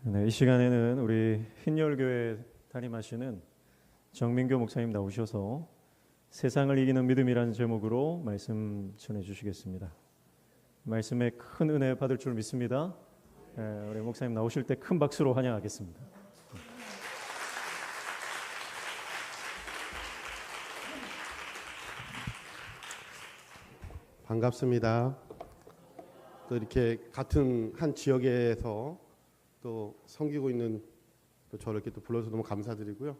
네, 이 시간에는 우리 흰열교회 담임하시는 정민교 목사님 나오셔서 세상을 이기는 믿음이라는 제목으로 말씀 전해 주시겠습니다. 말씀에 큰 은혜 받을 줄 믿습니다. 우리 목사님 나오실 때 큰 박수로 환영하겠습니다. 반갑습니다. 또 이렇게 같은 한 지역에서 또 섬기고 있는 또 저를 이렇게 또 불러서 너무 감사드리고요.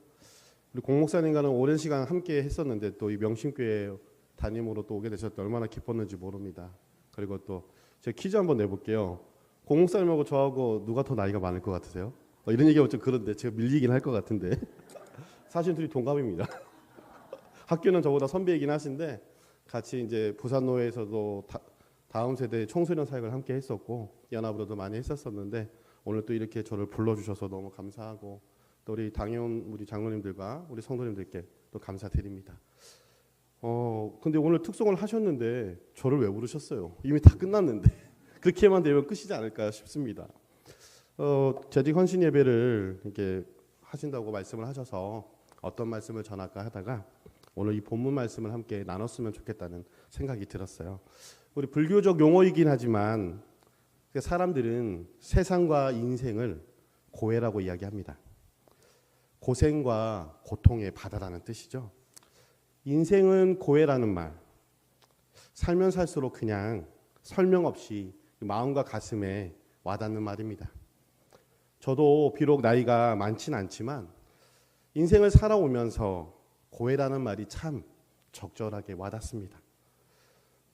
우리 공 목사님과는 오랜 시간 함께 했었는데 또 이 명심교회 담임으로 또 오게 되셨을 때 얼마나 기뻤는지 모릅니다. 그리고 또 제가 퀴즈 한번 내볼게요. 공 목사님하고 저하고 누가 더 나이가 많을 것 같으세요? 이런 얘기하면 좀 그런데 제가 밀리긴 할 것 같은데 사실 둘이 동갑입니다. 학교는 저보다 선배이긴 하신데 같이 이제 부산노회에서도 다음 세대 청소년 사역을 함께 했었고 연합으로도 많이 했었었는데 오늘 또 이렇게 저를 불러주셔서 너무 감사하고 또 우리 당연 우리 장로님들과 우리 성도님들께 또 감사드립니다. 근데 오늘 특송을 하셨는데 저를 왜 부르셨어요? 이미 다 끝났는데 그렇게만 되면 끝이지 않을까 싶습니다. 재직 헌신 예배를 이렇게 하신다고 말씀을 하셔서 어떤 말씀을 전할까 하다가 오늘 이 본문 말씀을 함께 나눴으면 좋겠다는 생각이 들었어요. 우리 불교적 용어이긴 하지만 사람들은 세상과 인생을 고해라고 이야기합니다. 고생과 고통의 바다라는 뜻이죠. 인생은 고해라는 말, 살면 살수록 그냥 설명 없이 마음과 가슴에 와닿는 말입니다. 저도 비록 나이가 많진 않지만 인생을 살아오면서 고해라는 말이 참 적절하게 와닿습니다.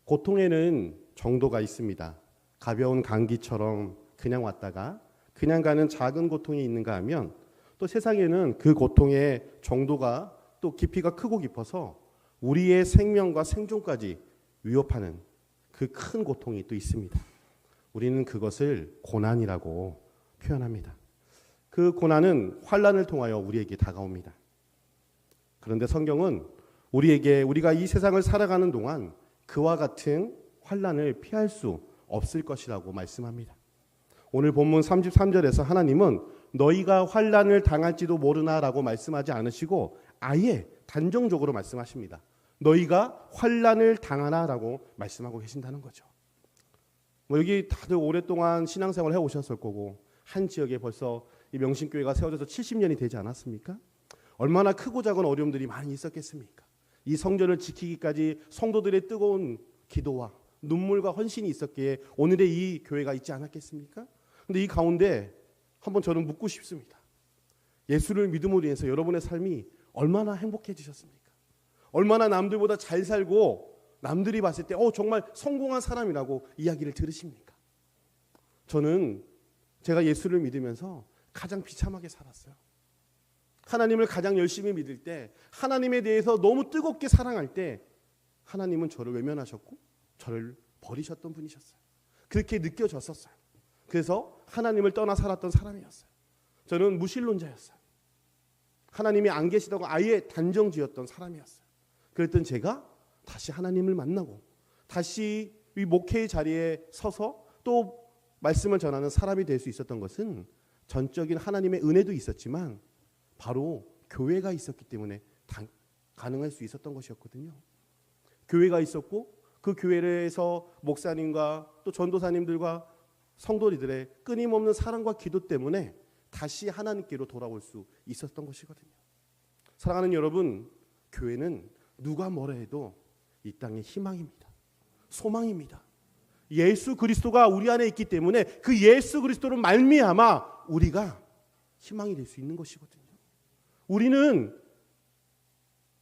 고통에는 정도가 있습니다. 가벼운 감기처럼 그냥 왔다가 그냥 가는 작은 고통이 있는가 하면 또 세상에는 그 고통의 정도가 또 깊이가 크고 깊어서 우리의 생명과 생존까지 위협하는 그 큰 고통이 또 있습니다. 우리는 그것을 고난이라고 표현합니다. 그 고난은 환난을 통하여 우리에게 다가옵니다. 그런데 성경은 우리가 이 세상을 살아가는 동안 그와 같은 환난을 피할 수 없을 것이라고 말씀합니다. 오늘 본문 33절에서 하나님은 너희가 환난을 당할지도 모르나라고 말씀하지 않으시고 아예 단정적으로 말씀하십니다. 너희가 환난을 당하나라고 말씀하고 계신다는 거죠. 여기 다들 오랫동안 신앙생활을 해오셨을 거고 한 지역에 벌써 이 명심교회가 세워져서 70년이 되지 않았습니까? 얼마나 크고 작은 어려움들이 많이 있었겠습니까? 이 성전을 지키기까지 성도들의 뜨거운 기도와 눈물과 헌신이 있었기에 오늘의 이 교회가 있지 않았겠습니까? 그런데 이 가운데 한번 저는 묻고 싶습니다. 예수를 믿음으로 인해서 여러분의 삶이 얼마나 행복해지셨습니까? 얼마나 남들보다 잘 살고 남들이 봤을 때 정말 성공한 사람이라고 이야기를 들으십니까? 저는 제가 예수를 믿으면서 가장 비참하게 살았어요. 하나님을 가장 열심히 믿을 때, 하나님에 대해서 너무 뜨겁게 사랑할 때 하나님은 저를 외면하셨고 저를 버리셨던 분이셨어요. 그렇게 느껴졌었어요. 그래서 하나님을 떠나 살았던 사람이었어요. 저는 무신론자였어요. 하나님이 안 계시다고 아예 단정지었던 사람이었어요. 그랬던 제가 다시 하나님을 만나고 다시 이 목회의 자리에 서서 또 말씀을 전하는 사람이 될 수 있었던 것은 전적인 하나님의 은혜도 있었지만 바로 교회가 있었기 때문에 가능할 수 있었던 것이었거든요. 교회가 있었고 그 교회에서 목사님과 또 전도사님들과 성도들의 끊임없는 사랑과 기도 때문에 다시 하나님께로 돌아올 수 있었던 것이거든요. 사랑하는 여러분, 교회는 누가 뭐라 해도 이 땅의 희망입니다. 소망입니다. 예수 그리스도가 우리 안에 있기 때문에 그 예수 그리스도로 말미암아 우리가 희망이 될 수 있는 것이거든요. 우리는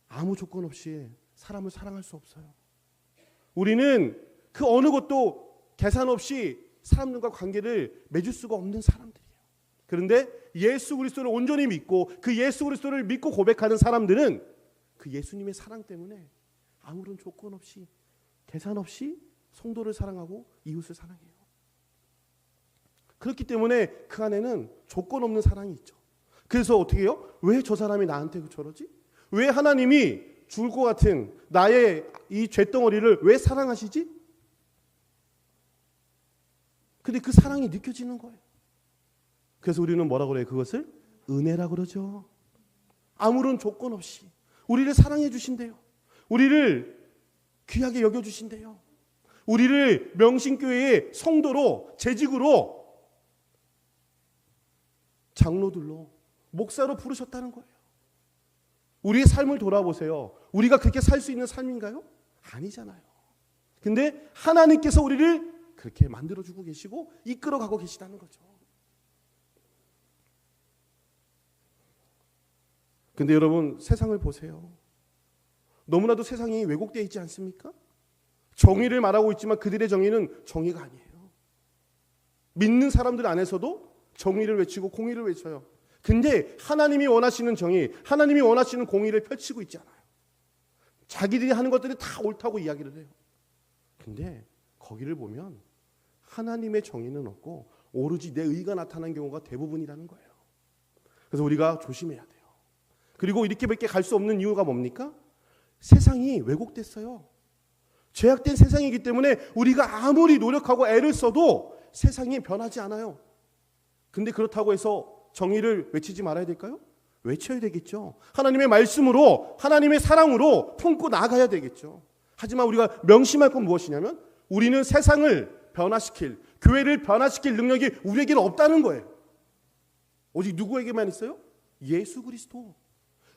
아무 조건 없이 사람을 사랑할 수 없어요. 우리는 그 어느 것도 계산 없이 사람들과 관계를 맺을 수가 없는 사람들이에요. 그런데 예수 그리스도를 온전히 믿고 그 예수 그리스도를 믿고 고백하는 사람들은 그 예수님의 사랑 때문에 아무런 조건 없이 계산 없이 성도를 사랑하고 이웃을 사랑해요. 그렇기 때문에 그 안에는 조건 없는 사랑이 있죠. 그래서 어떻게 해요? 왜 저 사람이 나한테 저러지? 왜 하나님이 죽을 것 같은 나의 이 죄덩어리를 왜 사랑하시지? 근데 그 사랑이 느껴지는 거예요. 그래서 우리는 뭐라고 그래요? 그것을 은혜라고 그러죠. 아무런 조건 없이 우리를 사랑해 주신대요. 우리를 귀하게 여겨 주신대요. 우리를 명신교회의 성도로, 재직으로, 장로들로, 목사로 부르셨다는 거예요. 우리의 삶을 돌아보세요. 우리가 그렇게 살 수 있는 삶인가요? 아니잖아요. 근데 하나님께서 우리를 그렇게 만들어주고 계시고 이끌어가고 계시다는 거죠. 근데 여러분, 세상을 보세요. 너무나도 세상이 왜곡되어 있지 않습니까? 정의를 말하고 있지만 그들의 정의는 정의가 아니에요. 믿는 사람들 안에서도 정의를 외치고 공의를 외쳐요. 근데 하나님이 원하시는 정의, 하나님이 원하시는 공의를 펼치고 있지 않아요. 자기들이 하는 것들이 다 옳다고 이야기를 해요. 근데 거기를 보면 하나님의 정의는 없고 오로지 내 의가 나타난 경우가 대부분이라는 거예요. 그래서 우리가 조심해야 돼요. 그리고 이렇게밖에 갈 수 없는 이유가 뭡니까? 세상이 왜곡됐어요. 죄악된 세상이기 때문에 우리가 아무리 노력하고 애를 써도 세상이 변하지 않아요. 근데 그렇다고 해서 정의를 외치지 말아야 될까요? 외쳐야 되겠죠. 하나님의 말씀으로, 하나님의 사랑으로 품고 나아가야 되겠죠. 하지만 우리가 명심할 건 무엇이냐면 우리는 세상을 변화시킬, 교회를 변화시킬 능력이 우리에게는 없다는 거예요. 오직 누구에게만 있어요? 예수 그리스도.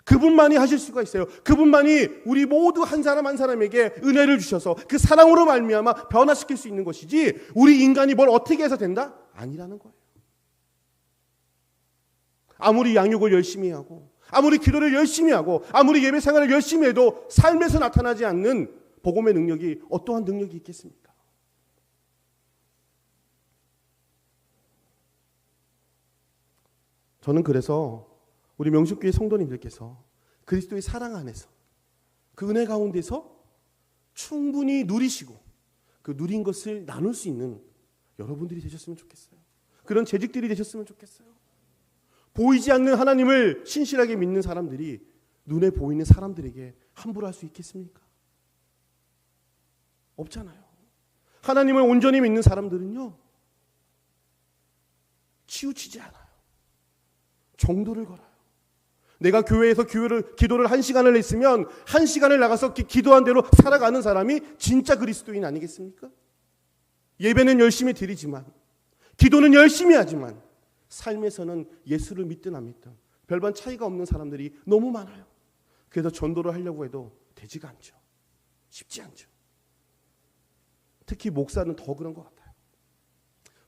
그분만이 하실 수가 있어요. 그분만이 우리 모두 한 사람 한 사람에게 은혜를 주셔서 그 사랑으로 말미암아 변화시킬 수 있는 것이지 우리 인간이 뭘 어떻게 해서 된다? 아니라는 거예요. 아무리 양육을 열심히 하고 아무리 기도를 열심히 하고 아무리 예배 생활을 열심히 해도 삶에서 나타나지 않는 복음의 능력이 어떠한 능력이 있겠습니까? 저는 그래서 우리 명식교회 성도님들께서 그리스도의 사랑 안에서 그 은혜 가운데서 충분히 누리시고 그 누린 것을 나눌 수 있는 여러분들이 되셨으면 좋겠어요. 그런 재직들이 되셨으면 좋겠어요. 보이지 않는 하나님을 신실하게 믿는 사람들이 눈에 보이는 사람들에게 함부로 할 수 있겠습니까? 없잖아요. 하나님을 온전히 믿는 사람들은요, 치우치지 않아요. 정도를 걸어요. 내가 교회에서 기도를 1시간을 했으면 1시간을 나가서 기도한 대로 살아가는 사람이 진짜 그리스도인 아니겠습니까? 예배는 열심히 드리지만, 기도는 열심히 하지만 삶에서는 예수를 믿든 안 믿든 별반 차이가 없는 사람들이 너무 많아요. 그래서 전도를 하려고 해도 되지가 않죠. 쉽지 않죠. 특히 목사는 더 그런 것 같아요.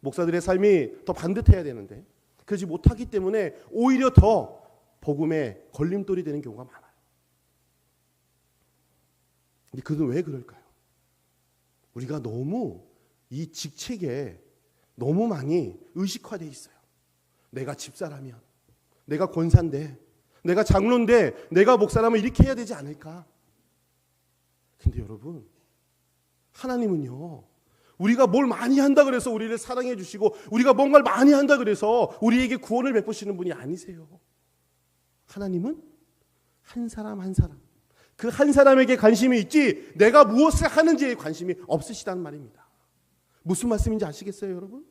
목사들의 삶이 더 반듯해야 되는데 그러지 못하기 때문에 오히려 더 복음에 걸림돌이 되는 경우가 많아요. 근데 그건 왜 그럴까요? 우리가 너무 이 직책에 너무 많이 의식화되어 있어요. 내가 집사라면, 내가 권사인데, 내가 장로인데, 내가 목사라면 이렇게 해야 되지 않을까? 근데 여러분, 하나님은요, 우리가 뭘 많이 한다 그래서 우리를 사랑해 주시고 우리가 뭔가를 많이 한다 그래서 우리에게 구원을 베푸시는 분이 아니세요. 하나님은 한 사람 한 사람, 그 한 사람에게 관심이 있지 내가 무엇을 하는지에 관심이 없으시다는 말입니다. 무슨 말씀인지 아시겠어요, 여러분?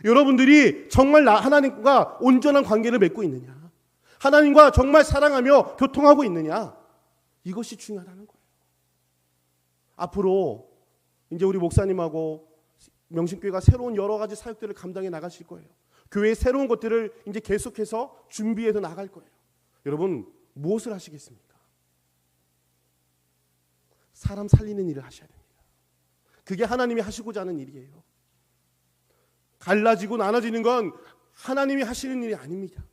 여러분들이 정말 하나님과 온전한 관계를 맺고 있느냐, 하나님과 정말 사랑하며 교통하고 있느냐, 이것이 중요하다는 거예요. 앞으로 이제 우리 목사님하고 명신교회가 새로운 여러 가지 사역들을 감당해 나가실 거예요. 교회의 새로운 것들을 이제 계속해서 준비해서 나갈 거예요. 여러분, 무엇을 하시겠습니까? 사람 살리는 일을 하셔야 됩니다. 그게 하나님이 하시고자 하는 일이에요. 갈라지고 나눠지는 건 하나님이 하시는 일이 아닙니다.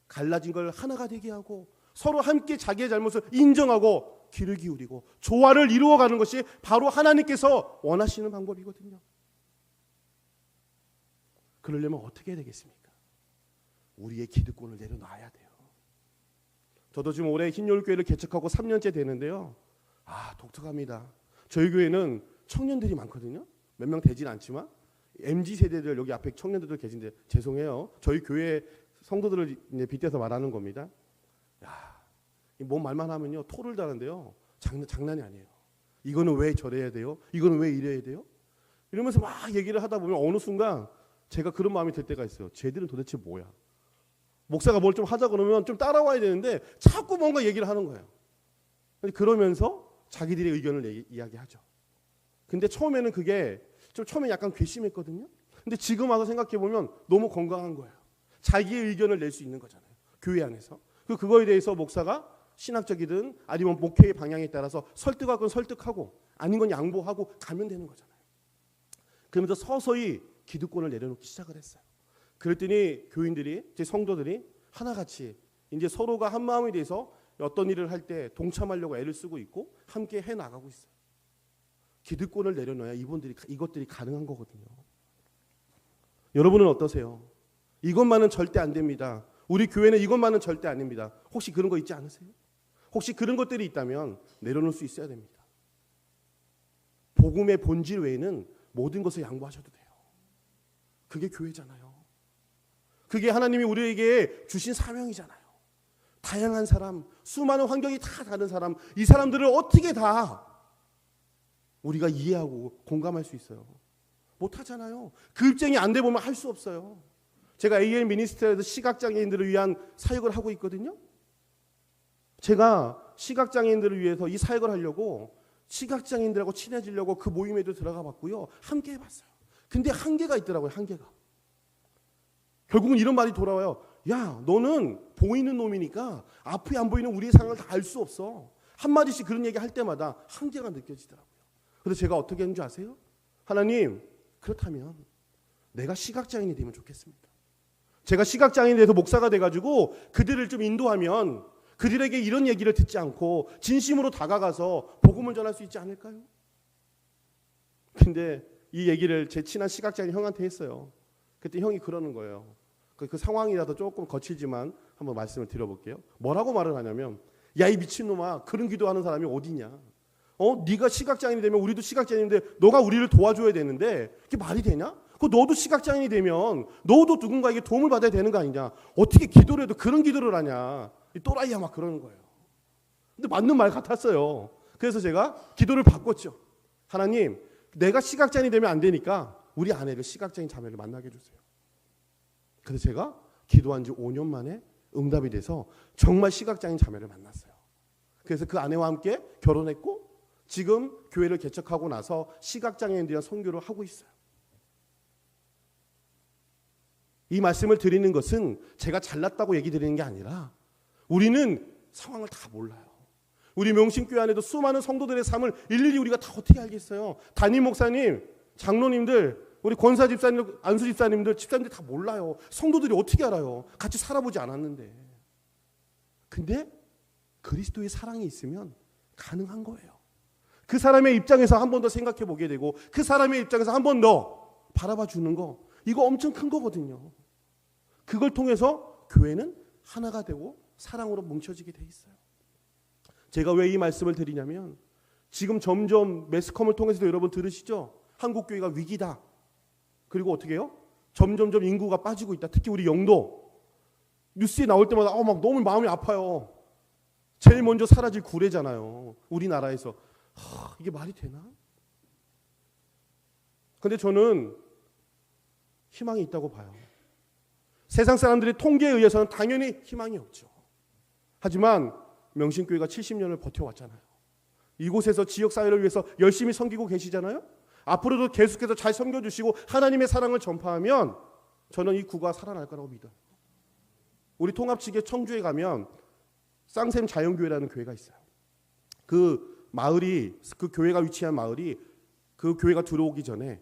갈라진 걸 하나가 되게 하고 서로 함께 자기의 잘못을 인정하고 귀를 기울이고 조화를 이루어가는 것이 바로 하나님께서 원하시는 방법이거든요. 그러려면 어떻게 해야 되겠습니까? 우리의 기득권을 내려놔야 돼요. 저도 지금 올해 흰열교회를 개척하고 3년째 되는데요. 독특합니다. 저희 교회는 청년들이 많거든요. 몇 명 되진 않지만 MZ세대들 여기 앞에 청년들도 계신데 죄송해요. 저희 교회 성도들을 이제 빗대서 말하는 겁니다. 뭔 말만 하면요 토를 다는데요. 장난이 아니에요. 이거는 왜 저래야 돼요? 이거는 왜 이래야 돼요? 이러면서 막 얘기를 하다 보면 어느 순간 제가 그런 마음이 들 때가 있어요. 쟤들은 도대체 뭐야? 목사가 뭘 좀 하자 그러면 좀 따라와야 되는데 자꾸 뭔가 얘기를 하는 거예요. 그러면서 자기들의 의견을 이야기하죠. 근데 처음에는 그게 좀 처음에 약간 괘씸했거든요. 근데 지금 와서 생각해 보면 너무 건강한 거예요. 자기의 의견을 낼 수 있는 거잖아요. 교회 안에서. 그거에 대해서 목사가 신학적이든 아니면 목회의 방향에 따라서 설득할 건 설득하고 아닌 건 양보하고 가면 되는 거잖아요. 그러면서 서서히 기득권을 내려놓기 시작을 했어요. 그랬더니 교인들이, 제 성도들이 하나같이 이제 서로가 한 마음이 돼서 어떤 일을 할 때 동참하려고 애를 쓰고 있고 함께 해 나가고 있어요. 기득권을 내려놔야 이것들이 가능한 거거든요. 여러분은 어떠세요? 이것만은 절대 안 됩니다. 우리 교회는 이것만은 절대 아닙니다. 혹시 그런 거 있지 않으세요? 혹시 그런 것들이 있다면 내려놓을 수 있어야 됩니다. 복음의 본질 외에는 모든 것을 양보하셔도 돼요. 그게 교회잖아요. 그게 하나님이 우리에게 주신 사명이잖아요. 다양한 사람, 수많은 환경이 다 다른 사람, 이 사람들을 어떻게 다 우리가 이해하고 공감할 수 있어요? 못하잖아요. 그 입장이 안 돼 보면 할 수 없어요. 제가 AL 미니스트리에서 시각장애인들을 위한 사역을 하고 있거든요. 제가 시각장애인들을 위해서 이 사역을 하려고 시각장애인들하고 친해지려고 그 모임에도 들어가 봤고요. 함께 해봤어요. 근데 한계가 있더라고요. 한계가. 결국은 이런 말이 돌아와요. 야, 너는 보이는 놈이니까 앞이 안 보이는 우리의 상황을 다 알 수 없어. 한마디씩 그런 얘기 할 때마다 한계가 느껴지더라고요. 그래서 제가 어떻게 했는 줄 아세요? 하나님, 그렇다면 내가 시각장애인이 되면 좋겠습니다. 제가 시각장애인이 돼서 목사가 돼가지고 그들을 좀 인도하면 그들에게 이런 얘기를 듣지 않고 진심으로 다가가서 복음을 전할 수 있지 않을까요? 근데 이 얘기를 제 친한 시각장애인 형한테 했어요. 그때 형이 그러는 거예요. 그 상황이라도 조금 거칠지만 한번 말씀을 드려볼게요. 뭐라고 말을 하냐면, 야, 이 미친놈아, 그런 기도하는 사람이 어디냐? 네가 시각장애인이 되면 우리도 시각장애인인데 너가 우리를 도와줘야 되는데 그게 말이 되냐? 너도 시각장애인이 되면 너도 누군가에게 도움을 받아야 되는 거 아니냐? 어떻게 기도를 해도 그런 기도를 하냐? 이 또라이야 막 그러는 거예요. 근데 맞는 말 같았어요. 그래서 제가 기도를 바꿨죠. 하나님, 내가 시각장애인이 되면 안 되니까 우리 아내를 시각장애인 자매를 만나게 해주세요. 그래서 제가 기도한 지 5년 만에 응답이 돼서 정말 시각장애인 자매를 만났어요. 그래서 그 아내와 함께 결혼했고 지금 교회를 개척하고 나서 시각장애인에 대한 선교를 하고 있어요. 이 말씀을 드리는 것은 제가 잘났다고 얘기 드리는 게 아니라 우리는 상황을 다 몰라요. 우리 명심교회 안에도 수많은 성도들의 삶을 일일이 우리가 다 어떻게 알겠어요? 담임 목사님, 장로님들, 우리 권사 집사님, 안수 집사님들, 집사님들 다 몰라요. 성도들이 어떻게 알아요? 같이 살아보지 않았는데. 근데 그리스도의 사랑이 있으면 가능한 거예요. 그 사람의 입장에서 한 번 더 생각해 보게 되고 그 사람의 입장에서 한 번 더 바라봐 주는 거, 이거 엄청 큰 거거든요. 그걸 통해서 교회는 하나가 되고 사랑으로 뭉쳐지게 돼 있어요. 제가 왜 이 말씀을 드리냐면 지금 점점 매스컴을 통해서도 여러분 들으시죠? 한국교회가 위기다. 그리고 어떻게 해요? 점점점 인구가 빠지고 있다. 특히 우리 영도 뉴스에 나올 때마다 막 너무 마음이 아파요. 제일 먼저 사라질 구례잖아요. 우리나라에서. 이게 말이 되나? 근데 저는 희망이 있다고 봐요. 세상 사람들의 통계에 의해서는 당연히 희망이 없죠. 하지만 명심교회가 70년을 버텨왔잖아요. 이곳에서 지역사회를 위해서 열심히 섬기고 계시잖아요. 앞으로도 계속해서 잘 섬겨주시고 하나님의 사랑을 전파하면 저는 이 구가 살아날 거라고 믿어요. 우리 통합지계 청주에 가면 쌍샘 자연교회라는 교회가 있어요. 그 마을이, 그 교회가 위치한 마을이 그 교회가 들어오기 전에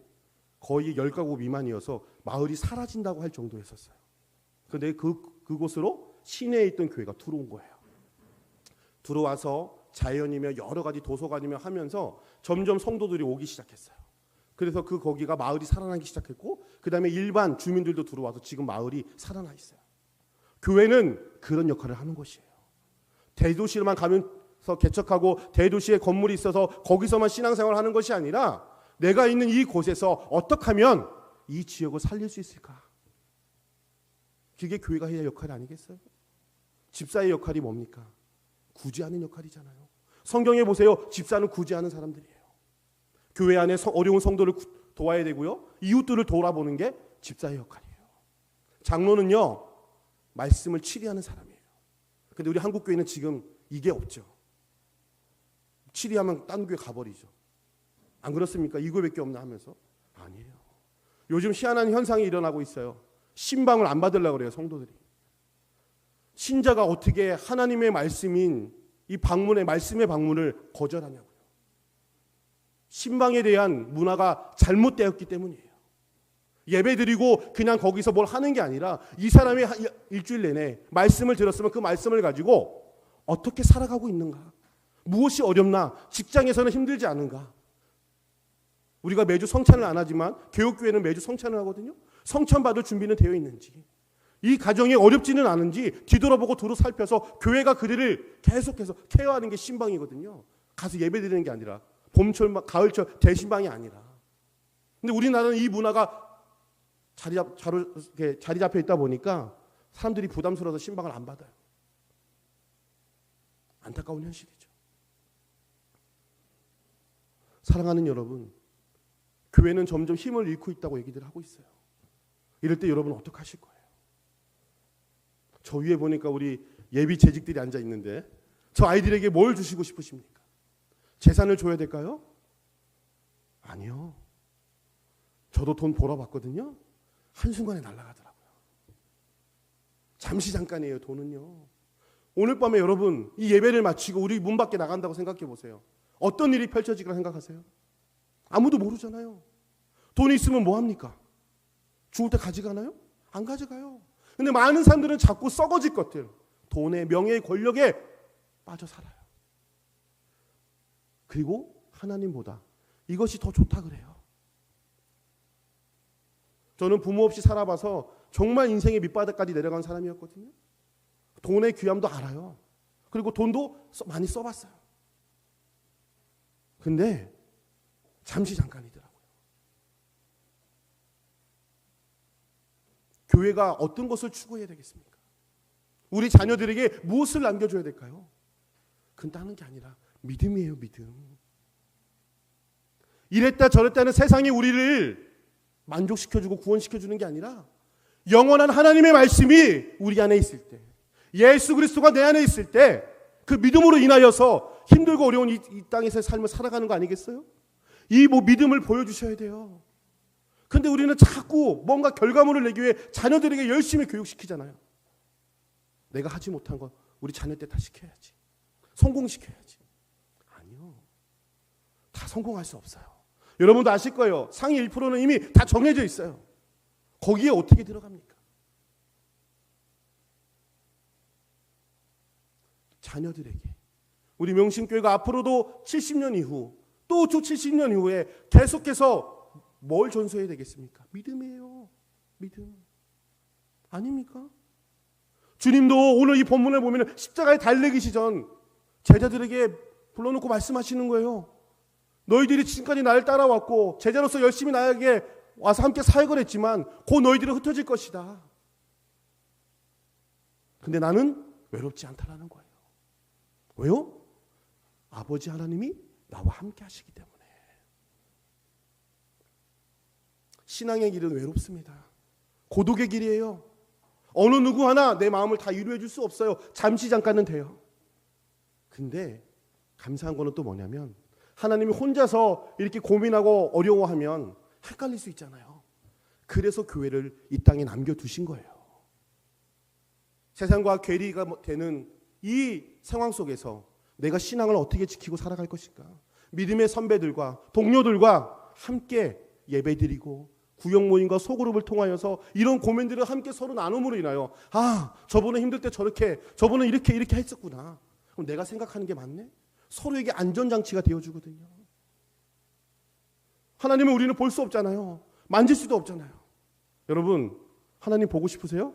거의 10가구 미만이어서 마을이 사라진다고 할 정도였었어요. 그런데 그곳으로 시내에 있던 교회가 들어온 거예요. 들어와서 자연이며 여러 가지 도서관이며 하면서 점점 성도들이 오기 시작했어요. 그래서 거기가 마을이 살아나기 시작했고 그 다음에 일반 주민들도 들어와서 지금 마을이 살아나 있어요. 교회는 그런 역할을 하는 것이에요. 대도시로만 가면서 개척하고 대도시에 건물이 있어서 거기서만 신앙생활을 하는 것이 아니라 내가 있는 이 곳에서 어떻게 하면 이 지역을 살릴 수 있을까? 그게 교회가 해야 할 역할이 아니겠어요? 집사의 역할이 뭡니까? 구제하는 역할이잖아요. 성경에 보세요. 집사는 구제하는 사람들이에요. 교회 안에 어려운 성도를 도와야 되고요. 이웃들을 돌아보는 게 집사의 역할이에요. 장로는요, 말씀을 치리하는 사람이에요. 근데 우리 한국교회는 지금 이게 없죠. 치리하면 딴 교회 가버리죠. 안 그렇습니까? 이 교회밖에 없나 하면서. 아니에요. 요즘 희한한 현상이 일어나고 있어요. 신방을 안 받으려고 그래요, 성도들이. 신자가 어떻게 하나님의 말씀인 이 방문의 말씀의 방문을 거절하냐고요. 신방에 대한 문화가 잘못되었기 때문이에요. 예배드리고 그냥 거기서 뭘 하는 게 아니라 이 사람이 일주일 내내 말씀을 들었으면 그 말씀을 가지고 어떻게 살아가고 있는가, 무엇이 어렵나, 직장에서는 힘들지 않은가. 우리가 매주 성찬을 안 하지만 교육교회는 매주 성찬을 하거든요. 성찬 받을 준비는 되어 있는지, 이 가정이 어렵지는 않은지 뒤돌아보고 두루 살펴서 교회가 그들을 계속해서 케어하는 게 신방이거든요. 가서 예배드리는 게 아니라, 봄철, 가을철 대신방이 아니라. 근데 우리나라는 이 문화가 자리 잡혀 있다 보니까 사람들이 부담스러워서 신방을 안 받아요. 안타까운 현실이죠. 사랑하는 여러분, 교회는 점점 힘을 잃고 있다고 얘기들 하고 있어요. 이럴 때 여러분 어떡하실 거예요? 저 위에 보니까 우리 예비 재직들이 앉아 있는데 저 아이들에게 뭘 주시고 싶으십니까? 재산을 줘야 될까요? 아니요. 저도 돈 벌어봤거든요. 한순간에 날아가더라고요. 잠시 잠깐이에요, 돈은요. 오늘 밤에 여러분 이 예배를 마치고 우리 문 밖에 나간다고 생각해 보세요. 어떤 일이 펼쳐지리라 생각하세요? 아무도 모르잖아요. 돈이 있으면 뭐 합니까? 죽을 때 가져가나요? 안 가져가요. 근데 많은 사람들은 자꾸 썩어질 것들, 돈에, 명예의, 권력에 빠져 살아요. 그리고 하나님보다 이것이 더 좋다 그래요. 저는 부모 없이 살아봐서 정말 인생의 밑바닥까지 내려간 사람이었거든요. 돈의 귀함도 알아요. 그리고 돈도 많이 써봤어요. 근데 잠시 잠깐이더라고요. 교회가 어떤 것을 추구해야 되겠습니까? 우리 자녀들에게 무엇을 남겨줘야 될까요? 그건 다른 게 아니라 믿음이에요, 믿음. 이랬다 저랬다는 세상이 우리를 만족시켜주고 구원시켜주는 게 아니라 영원한 하나님의 말씀이 우리 안에 있을 때, 예수 그리스도가 내 안에 있을 때 그 믿음으로 인하여서 힘들고 어려운 이 땅에서의 삶을 살아가는 거 아니겠어요? 이 믿음을 보여주셔야 돼요. 근데 우리는 자꾸 뭔가 결과물을 내기 위해 자녀들에게 열심히 교육시키잖아요. 내가 하지 못한 거 우리 자녀 때 다 시켜야지. 성공시켜야지. 아니요. 다 성공할 수 없어요. 여러분도 아실 거예요. 상위 1%는 이미 다 정해져 있어요. 거기에 어떻게 들어갑니까? 자녀들에게 우리 명신교회가 앞으로도 70년 이후 또 70년 이후에 계속해서 뭘 전수해야 되겠습니까? 믿음이에요. 믿음. 아닙니까? 주님도 오늘 이 본문을 보면 십자가에 달리기 전 제자들에게 불러놓고 말씀하시는 거예요. 너희들이 지금까지 나를 따라왔고 제자로서 열심히 나에게 와서 함께 사역을 했지만 곧 너희들은 흩어질 것이다. 근데 나는 외롭지 않다라는 거예요. 왜요? 아버지 하나님이 나와 함께 하시기 때문에. 신앙의 길은 외롭습니다. 고독의 길이에요. 어느 누구 하나 내 마음을 다 위로해 줄 수 없어요. 잠시 잠깐은 돼요. 근데 감사한 거는 또 뭐냐면 하나님이 혼자서 이렇게 고민하고 어려워하면 헷갈릴 수 있잖아요. 그래서 교회를 이 땅에 남겨두신 거예요. 세상과 괴리가 되는 이 상황 속에서 내가 신앙을 어떻게 지키고 살아갈 것인가. 믿음의 선배들과 동료들과 함께 예배드리고 구역 모임과 소그룹을 통하여서 이런 고민들을 함께 서로 나눔으로 인하여 저분은 힘들 때 저렇게, 저분은 이렇게 했었구나. 그럼 내가 생각하는 게 맞네? 서로에게 안전장치가 되어주거든요. 하나님은 우리는 볼 수 없잖아요. 만질 수도 없잖아요. 여러분, 하나님 보고 싶으세요?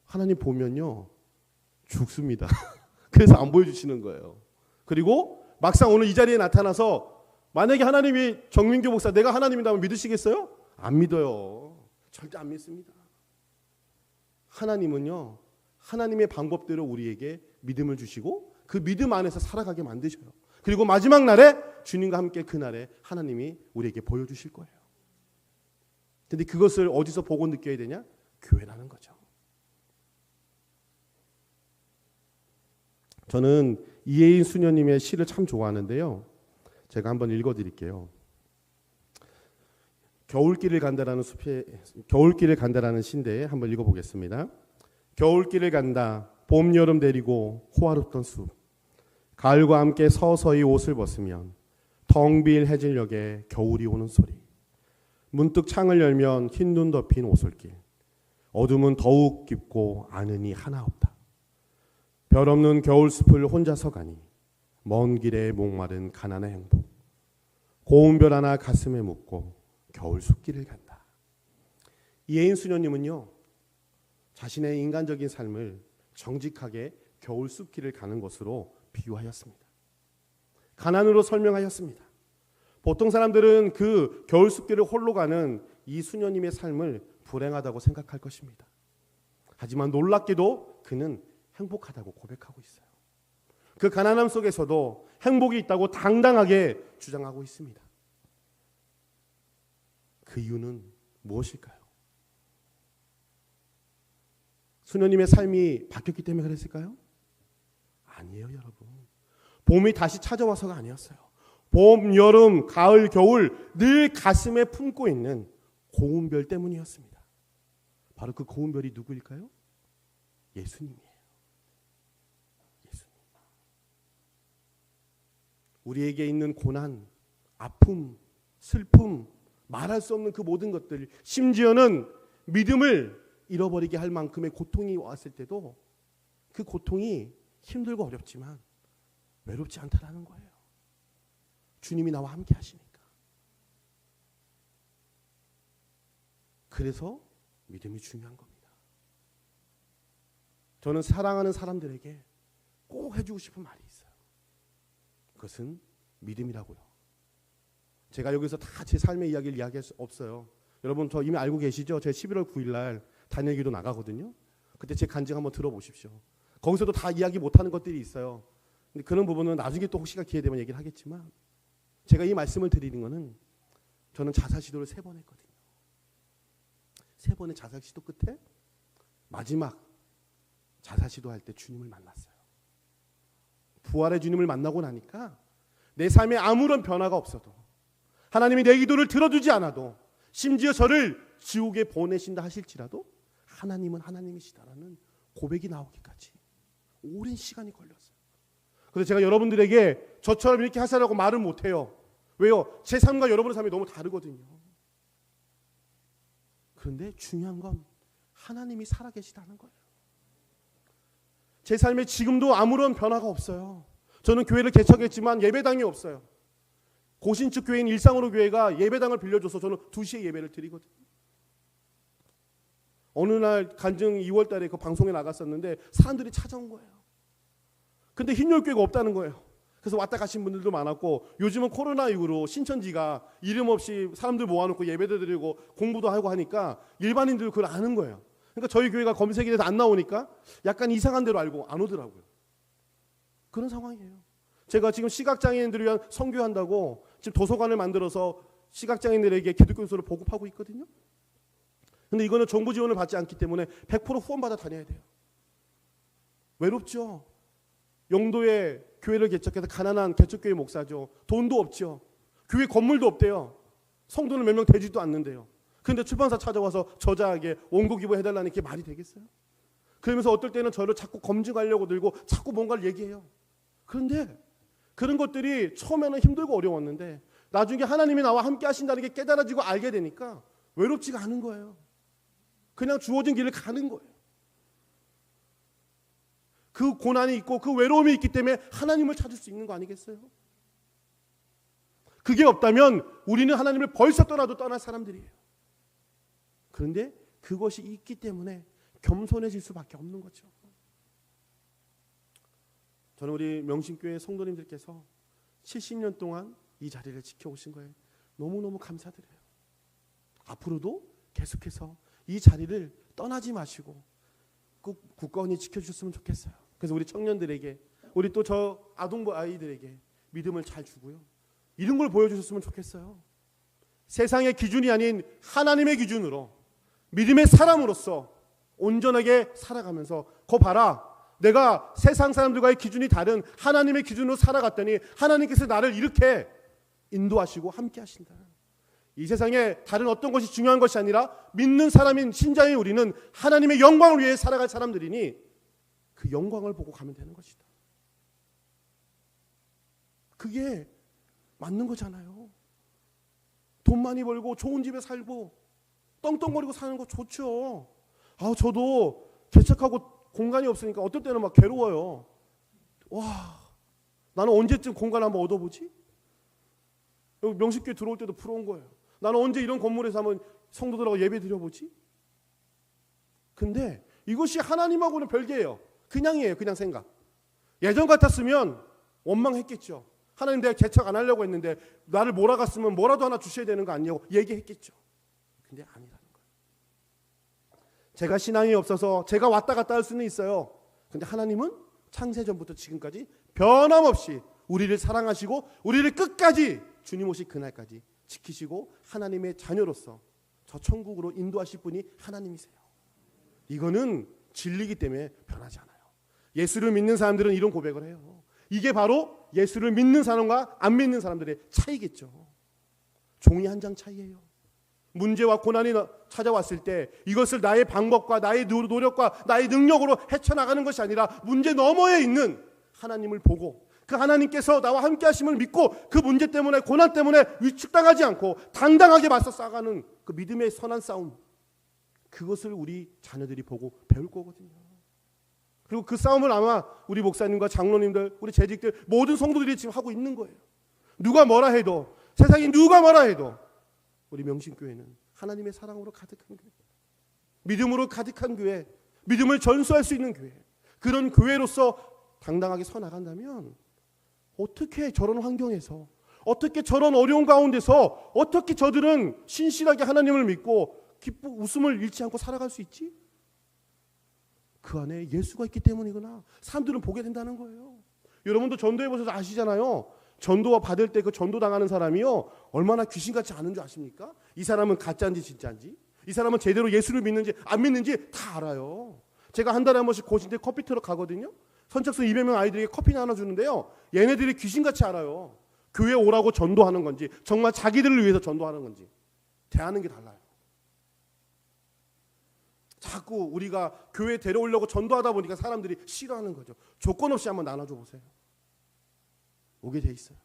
하나님 보면요 죽습니다. 그래서 안 보여주시는 거예요. 그리고 막상 오늘 이 자리에 나타나서 만약에 하나님이 정민교 목사 내가 하나님이라면 믿으시겠어요? 안 믿어요. 절대 안 믿습니다. 하나님은요 하나님의 방법대로 우리에게 믿음을 주시고 그 믿음 안에서 살아가게 만드셔요. 그리고 마지막 날에 주님과 함께 그날에 하나님이 우리에게 보여주실 거예요. 근데 그것을 어디서 보고 느껴야 되냐? 교회라는 거죠. 저는 이혜인 수녀님의 시를 참 좋아하는데요. 제가 한번 읽어드릴게요. 겨울길을 간다라는 시인데 한번 읽어보겠습니다. 겨울길을 간다. 봄, 여름 데리고 호화롭던 숲. 가을과 함께 서서히 옷을 벗으면 텅 빈 해질녘에 겨울이 오는 소리. 문득 창을 열면 흰 눈 덮인 오솔길. 어둠은 더욱 깊고 아는 이 하나 없다. 별 없는 겨울숲을 혼자서 가니 먼 길에 목마른 가난의 행복. 고운 별 하나 가슴에 묻고 겨울 숲길을 간다. 이혜인 수녀님은요, 자신의 인간적인 삶을 정직하게 겨울 숲길을 가는 것으로 비유하였습니다. 가난으로 설명하였습니다. 보통 사람들은 그 겨울 숲길을 홀로 가는 이 수녀님의 삶을 불행하다고 생각할 것입니다. 하지만 놀랍게도 그는 행복하다고 고백하고 있어요. 그 가난함 속에서도 행복이 있다고 당당하게 주장하고 있습니다. 그 이유는 무엇일까요? 수녀님의 삶이 바뀌었기 때문에 그랬을까요? 아니에요, 여러분. 봄이 다시 찾아와서가 아니었어요. 봄, 여름, 가을, 겨울 늘 가슴에 품고 있는 고운 별 때문이었습니다. 바로 그 고운 별이 누구일까요? 예수님이에요. 예수님. 우리에게 있는 고난, 아픔, 슬픔, 말할 수 없는 그 모든 것들, 심지어는 믿음을 잃어버리게 할 만큼의 고통이 왔을 때도 그 고통이 힘들고 어렵지만 외롭지 않다라는 거예요. 주님이 나와 함께 하시니까. 그래서 믿음이 중요한 겁니다. 저는 사랑하는 사람들에게 꼭 해주고 싶은 말이 있어요. 그것은 믿음이라고요. 제가 여기서 다 제 삶의 이야기를 이야기할 수 없어요. 여러분 저 이미 알고 계시죠? 제가 11월 9일 날 단일기도 나가거든요. 그때 제 간증 한번 들어보십시오. 거기서도 다 이야기 못하는 것들이 있어요. 근데 그런 부분은 나중에 또 혹시가 기회 되면 얘기를 하겠지만, 제가 이 말씀을 드리는 거는 저는 자살 시도를 3번 했거든요. 3번의 자살 시도 끝에 마지막 자살 시도할 때 주님을 만났어요. 부활의 주님을 만나고 나니까 내 삶에 아무런 변화가 없어도, 하나님이 내 기도를 들어주지 않아도, 심지어 저를 지옥에 보내신다 하실지라도 하나님은 하나님이시다라는 고백이 나오기까지 오랜 시간이 걸렸어요. 그래서 제가 여러분들에게 저처럼 이렇게 하시라고 말을 못해요. 왜요? 제 삶과 여러분의 삶이 너무 다르거든요. 그런데 중요한 건 하나님이 살아계시다는 거예요. 제 삶에 지금도 아무런 변화가 없어요. 저는 교회를 개척했지만 예배당이 없어요. 고신축 교회인 일상으로 교회가 예배당을 빌려줘서 저는 2시에 예배를 드리거든요. 어느 날 간증 2월 달에 그 방송에 나갔었는데 사람들이 찾아온 거예요. 근데 흰열교회가 없다는 거예요. 그래서 왔다 가신 분들도 많았고, 요즘은 코로나 이후로 신천지가 이름 없이 사람들 모아놓고 예배도 드리고 공부도 하고 하니까 일반인들 그걸 아는 거예요. 그러니까 저희 교회가 검색이 돼서 안 나오니까 약간 이상한 대로 알고 안 오더라고요. 그런 상황이에요. 제가 지금 시각장애인들을 위한 선교한다고 지금 도서관을 만들어서 시각장애인들에게 기독교서를 보급하고 있거든요. 근데 이거는 정부 지원을 받지 않기 때문에 100% 후원받아 다녀야 돼요. 외롭죠. 영도에 교회를 개척해서 가난한 개척교회 목사죠. 돈도 없죠. 교회 건물도 없대요. 성도는 몇 명 되지도 않는데요. 그런데 출판사 찾아와서 저자에게 원고 기부해달라는 게 말이 되겠어요? 그러면서 어떨 때는 저를 자꾸 검증하려고 들고 자꾸 뭔가를 얘기해요. 그런데 그런 것들이 처음에는 힘들고 어려웠는데 나중에 하나님이 나와 함께 하신다는 게 깨달아지고 알게 되니까 외롭지가 않은 거예요. 그냥 주어진 길을 가는 거예요. 그 고난이 있고 그 외로움이 있기 때문에 하나님을 찾을 수 있는 거 아니겠어요? 그게 없다면 우리는 하나님을 벌써 떠나도 떠날 사람들이에요. 그런데 그것이 있기 때문에 겸손해질 수밖에 없는 거죠. 저는 우리 명신교회 성도님들께서 70년 동안 이 자리를 지켜오신 거예요. 너무너무 감사드려요. 앞으로도 계속해서 이 자리를 떠나지 마시고 꼭 굳건히 지켜주셨으면 좋겠어요. 그래서 우리 청년들에게, 우리 또 저 아동부 아이들에게 믿음을 잘 주고요. 이런 걸 보여주셨으면 좋겠어요. 세상의 기준이 아닌 하나님의 기준으로 믿음의 사람으로서 온전하게 살아가면서 거 봐라, 내가 세상 사람들과의 기준이 다른 하나님의 기준으로 살아갔더니 하나님께서 나를 이렇게 인도하시고 함께 하신다. 이 세상에 다른 어떤 것이 중요한 것이 아니라 믿는 사람인 신자인 우리는 하나님의 영광을 위해 살아갈 사람들이니 그 영광을 보고 가면 되는 것이다. 그게 맞는 거잖아요. 돈 많이 벌고 좋은 집에 살고 떵떵거리고 사는 거 좋죠. 저도 개척하고 공간이 없으니까 어떨 때는 막 괴로워요. 와, 나는 언제쯤 공간 한번 얻어보지? 여기 명식교회 들어올 때도 부러운 거예요. 나는 언제 이런 건물에서 한번 성도들하고 예배 드려보지? 근데 이것이 하나님하고는 별개예요. 그냥이에요. 그냥 생각. 예전 같았으면 원망했겠죠. 하나님, 내가 개척 안 하려고 했는데 나를 몰아갔으면 뭐라도 하나 주셔야 되는 거 아니냐고 얘기했겠죠. 근데 아니라는 거예요. 제가 신앙이 없어서 제가 왔다 갔다 할 수는 있어요. 근데 하나님은 창세전부터 지금까지 변함없이 우리를 사랑하시고 우리를 끝까지 주님 오실 그날까지 지키시고 하나님의 자녀로서 저 천국으로 인도하실 분이 하나님이세요. 이거는 진리이기 때문에 변하지 않아요. 예수를 믿는 사람들은 이런 고백을 해요. 이게 바로 예수를 믿는 사람과 안 믿는 사람들의 차이겠죠. 종이 한 장 차이예요. 문제와 고난이 찾아왔을 때 이것을 나의 방법과 나의 노력과 나의 능력으로 헤쳐나가는 것이 아니라 문제 너머에 있는 하나님을 보고 그 하나님께서 나와 함께 하심을 믿고 그 문제 때문에 고난 때문에 위축당하지 않고 당당하게 맞서 싸가는 그 믿음의 선한 싸움, 그것을 우리 자녀들이 보고 배울 거거든요. 그리고 그 싸움을 아마 우리 목사님과 장로님들, 우리 재직들 모든 성도들이 지금 하고 있는 거예요. 누가 뭐라 해도, 세상이 누가 뭐라 해도 우리 명신교회는 하나님의 사랑으로 가득한 교회, 믿음으로 가득한 교회, 믿음을 전수할 수 있는 교회, 그런 교회로서 당당하게 서 나간다면 어떻게 저런 환경에서, 어떻게 저런 어려운 가운데서 어떻게 저들은 신실하게 하나님을 믿고 웃음을 잃지 않고 살아갈 수 있지? 그 안에 예수가 있기 때문이구나. 사람들은 보게 된다는 거예요. 여러분도 전도해 보셔서 아시잖아요. 전도 받을 때 그 전도 당하는 사람이요, 얼마나 귀신같이 아는 줄 아십니까? 이 사람은 가짜인지 진짜인지, 이 사람은 제대로 예수를 믿는지 안 믿는지 다 알아요. 제가 한 달에 한 번씩 고신대 커피 트럭 가거든요. 선착순 200명 아이들에게 커피 나눠주는데요, 얘네들이 귀신같이 알아요. 교회 오라고 전도하는 건지 정말 자기들을 위해서 전도하는 건지 대하는 게 달라요. 자꾸 우리가 교회에 데려오려고 전도하다 보니까 사람들이 싫어하는 거죠. 조건 없이 한번 나눠줘 보세요. 오게 돼 있어요.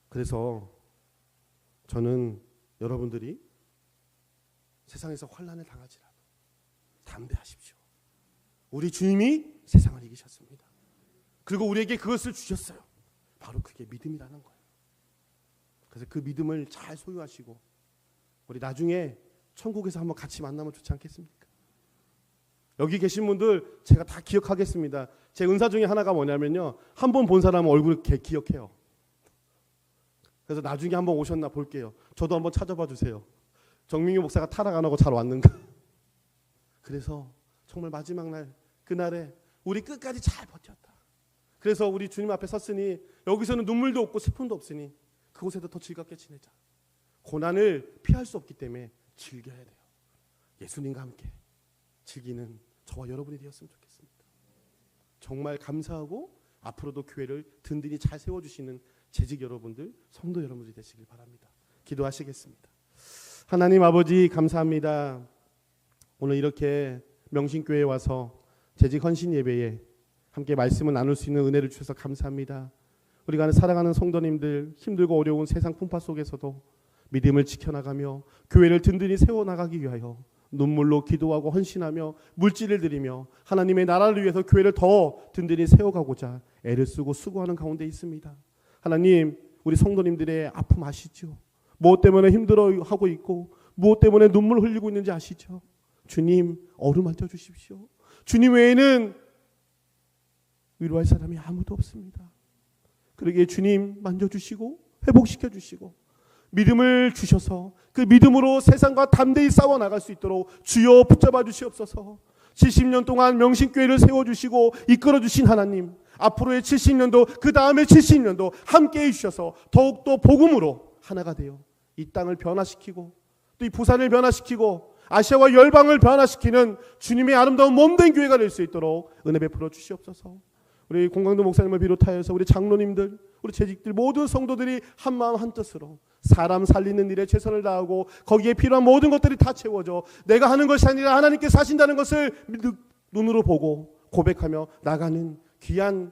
그래서 저는 여러분들이 세상에서 환난을 당하지라도 담대하십시오. 우리 주님이 세상을 이기셨습니다. 그리고 우리에게 그것을 주셨어요. 바로 그게 믿음이라는 거예요. 그래서 그 믿음을 잘 소유하시고 우리 나중에 천국에서 한번 같이 만나면 좋지 않겠습니까? 여기 계신 분들 제가 다 기억하겠습니다. 제 은사 중에 하나가 뭐냐면요, 한 번 본 사람은 얼굴을 기억해요. 그래서 나중에 한번 오셨나 볼게요. 저도 한번 찾아봐 주세요. 정민규 목사가 타락 안 하고 잘 왔는가? 그래서 정말 마지막 날 그날에 우리 끝까지 잘 버텼다. 그래서 우리 주님 앞에 섰으니 여기서는 눈물도 없고 슬픔도 없으니 그곳에도 더 즐겁게 지내자. 고난을 피할 수 없기 때문에 즐겨야 돼요. 예수님과 함께 즐기는 저와 여러분이 되었으면 좋겠습니다. 정말 감사하고 앞으로도 교회를 든든히 잘 세워주시는 재직 여러분들, 성도 여러분들이 되시길 바랍니다. 기도하시겠습니다. 하나님 아버지 감사합니다. 오늘 이렇게 명신교회에 와서 재직 헌신 예배에 함께 말씀을 나눌 수 있는 은혜를 주셔서 감사합니다. 우리가 사랑하는 성도님들, 힘들고 어려운 세상 풍파 속에서도 믿음을 지켜나가며 교회를 든든히 세워나가기 위하여 눈물로 기도하고 헌신하며 물질을 드리며 하나님의 나라를 위해서 교회를 더 든든히 세워가고자 애를 쓰고 수고하는 가운데 있습니다. 하나님, 우리 성도님들의 아픔 아시죠? 무엇 때문에 힘들어하고 있고 무엇 때문에 눈물 흘리고 있는지 아시죠? 주님, 어루만져 주십시오. 주님 외에는 위로할 사람이 아무도 없습니다. 그러기에 주님 만져주시고 회복시켜 주시고 믿음을 주셔서 그 믿음으로 세상과 담대히 싸워 나갈 수 있도록 주여 붙잡아 주시옵소서. 70년 동안 명신교회를 세워주시고 이끌어주신 하나님, 앞으로의 70년도, 그 다음에 70년도 함께해 주셔서 더욱더 복음으로 하나가 되어 이 땅을 변화시키고 또 이 부산을 변화시키고 아시아와 열방을 변화시키는 주님의 아름다운 몸된 교회가 될 수 있도록 은혜 베풀어 주시옵소서. 우리 공강도 목사님을 비롯하여서 우리 장로님들, 우리 재직들, 모든 성도들이 한마음 한뜻으로 사람 살리는 일에 최선을 다하고 거기에 필요한 모든 것들이 다 채워져 내가 하는 것이 아니라 하나님께서 하신다는 것을 눈으로 보고 고백하며 나가는 귀한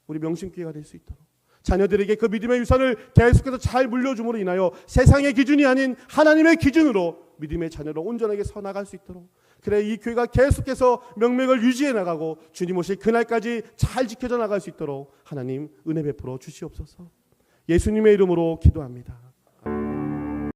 우리 명심교회가 될 수 있도록 자녀들에게 그 믿음의 유산을 계속해서 잘 물려줌으로 인하여 세상의 기준이 아닌 하나님의 기준으로 믿음의 자녀로 온전하게 서나갈 수 있도록, 그래 이 교회가 계속해서 명맥을 유지해 나가고 주님 오실 그날까지 잘 지켜져 나갈 수 있도록 하나님 은혜 베풀어 주시옵소서. 예수님의 이름으로 기도합니다.